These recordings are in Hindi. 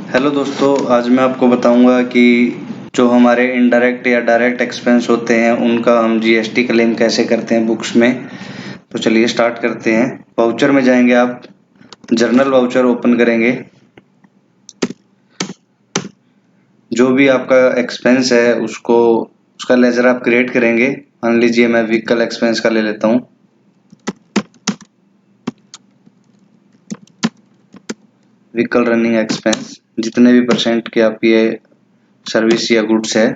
हेलो दोस्तों, आज मैं आपको बताऊंगा कि जो हमारे इनडायरेक्ट या डायरेक्ट एक्सपेंस होते हैं उनका हम जीएसटी क्लेम कैसे करते हैं बुक्स में। तो चलिए स्टार्ट करते हैं। वाउचर में जाएंगे, आप जर्नल वाउचर ओपन करेंगे। जो भी आपका एक्सपेंस है उसका लेजर आप क्रिएट करेंगे। मान लीजिए मैं व्हीकल एक्सपेंस का ले लेता हूँ। व्हीकल रनिंग एक्सपेंस, जितने भी परसेंट के आपकी सर्विस या गुड्स है।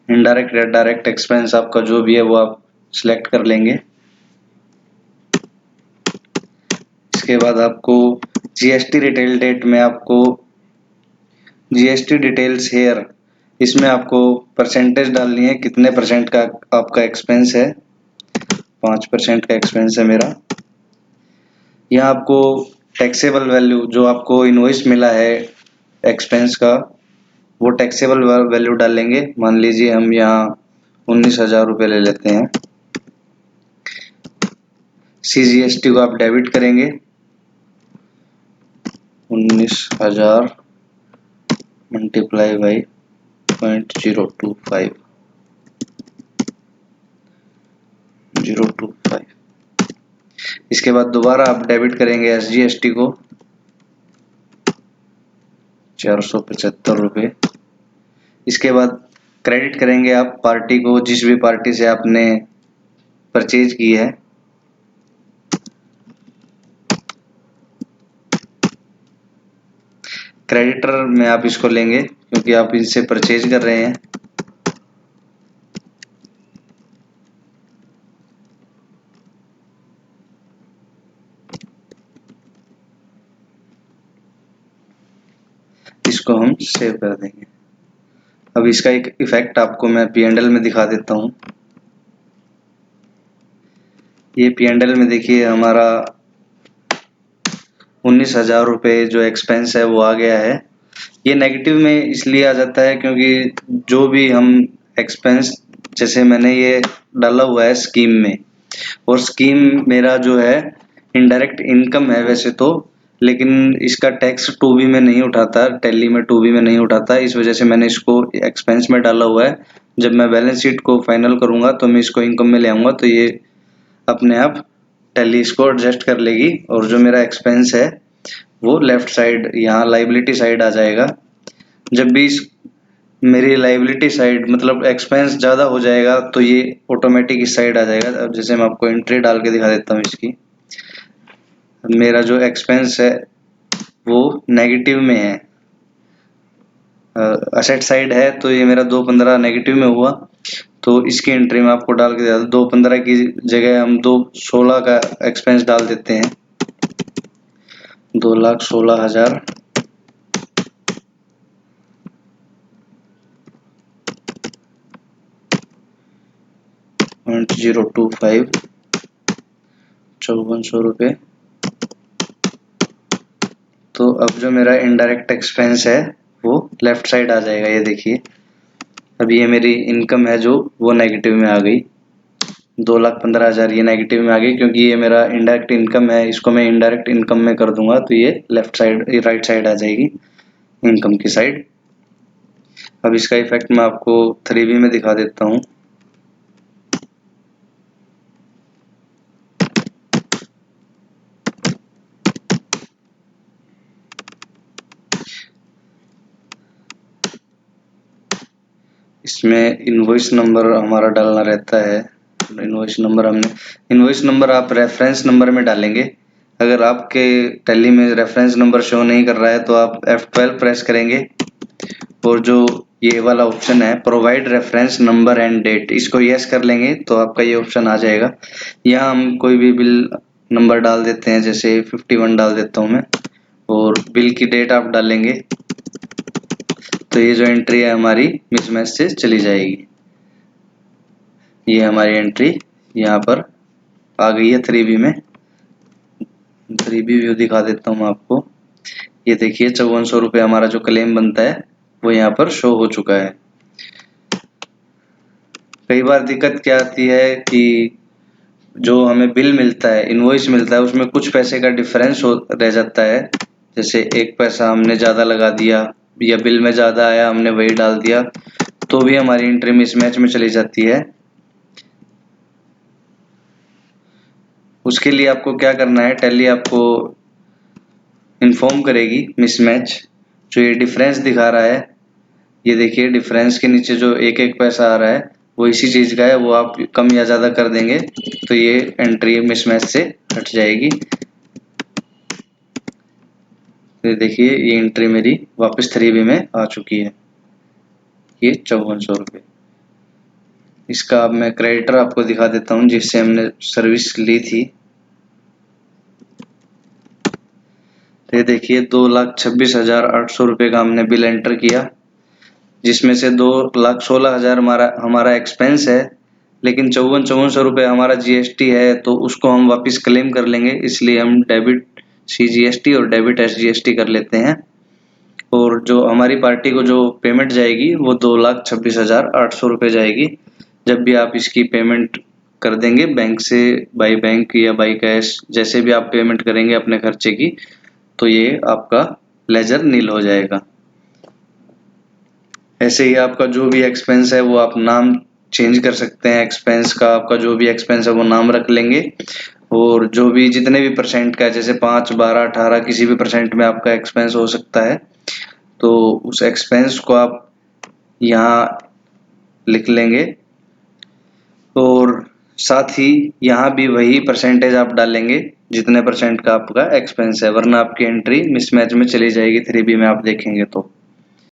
इनडायरेक्ट या डायरेक्ट एक्सपेंस आपका जो भी है वो आप सिलेक्ट कर लेंगे। इसके बाद आपको जीएसटी रिटेल डेट में आपको जीएसटी डिटेल्स हेयर, इसमें आपको परसेंटेज डालनी है, कितने परसेंट का आपका एक्सपेंस है। 5% का एक्सपेंस है मेरा। यहाँ आपको टैक्सेबल वैल्यू, जो आपको इनवॉइस मिला है एक्सपेंस का, वो टैक्सेबल वैल्यू डालेंगे। मान लीजिए हम यहाँ 19,000 रुपये ले लेते हैं। सीजीएसटी को आप डेबिट करेंगे। 19,000 मल्टीप्लाई बाई 0.025। इसके बाद दोबारा आप डेबिट करेंगे एसजीएसटी को 475 रुपये। इसके बाद क्रेडिट करेंगे आप पार्टी को, जिस भी पार्टी से आपने परचेज की है। क्रेडिटर में आप इसको लेंगे क्योंकि आप इनसे परचेज कर रहे हैं। इसको हम सेव कर देंगे। अब इसका एक इफेक्ट आपको मैं पी&एल में दिखा देता हूँ। ये पी&एल में देखिए हमारा 19,000 रुपये जो एक्सपेंस है वो आ गया है। ये नेगेटिव में इसलिए आ जाता है क्योंकि जो भी हम एक्सपेंस, जैसे मैंने ये डाला हुआ है स्कीम में, और स्कीम मेरा जो है इनडायरेक्ट इनकम है वैसे तो, लेकिन इसका टैक्स 2B में नहीं उठाता, टैली में 2B में नहीं उठाता। इस वजह से मैंने इसको एक्सपेंस में डाला हुआ है। जब मैं बैलेंस शीट को फाइनल करूंगा तो मैं इसको इनकम में ले आऊंगा, तो ये अपने आप टैली इसको एडजस्ट कर लेगी और जो मेरा एक्सपेंस है वो लेफ्ट साइड यहाँ लाइबिलिटी साइड आ जाएगा। जब भी मेरी लाइबिलिटी साइड मतलब एक्सपेंस ज़्यादा हो जाएगा तो ये ऑटोमेटिक इस साइड आ जाएगा। अब जैसे मैं आपको एंट्री डाल के दिखा देता हूँ इसकी। मेरा जो एक्सपेंस है वो नेगेटिव में है, असेट साइड है, तो ये मेरा 215 नेगेटिव में हुआ। तो इसकी एंट्री में आपको डाल के 215 की जगह हम 216 का एक्सपेंस डाल देते हैं। 2,16,000 0.025, 5400 रुपये। तो अब जो मेरा इनडायरेक्ट एक्सपेंस है वो लेफ्ट साइड आ जाएगा। ये देखिए अब ये मेरी इनकम है जो वो नेगेटिव में आ गई। 2,15,000 ये नेगेटिव में आ गई क्योंकि ये मेरा इनडायरेक्ट इनकम है। इसको मैं इनडायरेक्ट इनकम में कर दूंगा तो ये लेफ्ट साइड, राइट साइड आ जाएगी, इनकम की साइड। अब इसका इफेक्ट मैं आपको 3B में दिखा देता हूँ। इसमें इनवॉइस नंबर हमारा डालना रहता है। इनवॉइस नंबर आप रेफरेंस नंबर में डालेंगे। अगर आपके टैली में रेफरेंस नंबर शो नहीं कर रहा है तो आप F12 प्रेस करेंगे और जो ये वाला ऑप्शन है provide reference number and date, इसको यस कर लेंगे तो आपका ये ऑप्शन आ जाएगा। यहाँ हम कोई भी बिल नंबर डाल देते हैं, जैसे 51 डाल देता हूँ मैं, और बिल की डेट आप डालेंगे तो ये जो एंट्री है हमारी मिसमैच से चली जाएगी। ये हमारी एंट्री यहाँ पर आ गई है 3B में। 3B व्यू दिखा देता हूँ आपको। ये देखिए 5400 रुपये हमारा जो क्लेम बनता है वो यहाँ पर शो हो चुका है। कई बार दिक्कत क्या आती है कि जो हमें बिल मिलता है, इनवॉइस मिलता है, उसमें कुछ पैसे का डिफरेंस रह जाता है। जैसे 1 पैसा हमने ज़्यादा लगा दिया या बिल में ज़्यादा आया हमने वही डाल दिया, तो भी हमारी एंट्री मिसमैच में चली जाती है। उसके लिए आपको क्या करना है, टैली आपको इन्फॉर्म करेगी मिसमैच। जो ये डिफरेंस दिखा रहा है, ये देखिए डिफरेंस के नीचे जो 1-1 पैसा आ रहा है वो इसी चीज का है, वो आप कम या ज्यादा कर देंगे तो ये एंट्री मिसमैच से हट जाएगी। फिर देखिए ये एंट्री मेरी वापस 3B में आ चुकी है, ये 5400 रुपये। इसका अब मैं क्रेडिटर आपको दिखा देता हूँ जिससे हमने सर्विस ली थी। ये देखिए 2,26,800 रुपये का हमने बिल एंटर किया, जिसमें से 2,16,000 हमारा एक्सपेंस है, लेकिन 5400 रुपये हमारा जीएसटी है, तो उसको हम वापस क्लेम कर लेंगे। इसलिए हम डेबिट सीजीएसटी और डेबिट एसजीएसटी कर लेते हैं, और जो हमारी पार्टी को जो पेमेंट जाएगी वो 2,26,800 रुपये जाएगी। जब भी आप इसकी पेमेंट कर देंगे बैंक से, बाई बैंक या बाई कैश, जैसे भी आप पेमेंट करेंगे अपने खर्चे की, तो ये आपका लेजर नील हो जाएगा। ऐसे ही आपका जो भी एक्सपेंस है वो आप नाम चेंज कर सकते हैं, एक्सपेंस का आपका जो भी एक्सपेंस है वो नाम रख लेंगे, और जो भी जितने भी परसेंट का है, जैसे 5, 12, 18 किसी भी परसेंट में आपका एक्सपेंस हो सकता है, तो उस एक्सपेंस को आप यहाँ लिख लेंगे, और साथ ही यहाँ भी वही परसेंटेज आप डालेंगे जितने परसेंट का आपका एक्सपेंस है, वरना आपकी एंट्री मिसमैच में चली जाएगी 3B में आप देखेंगे तो।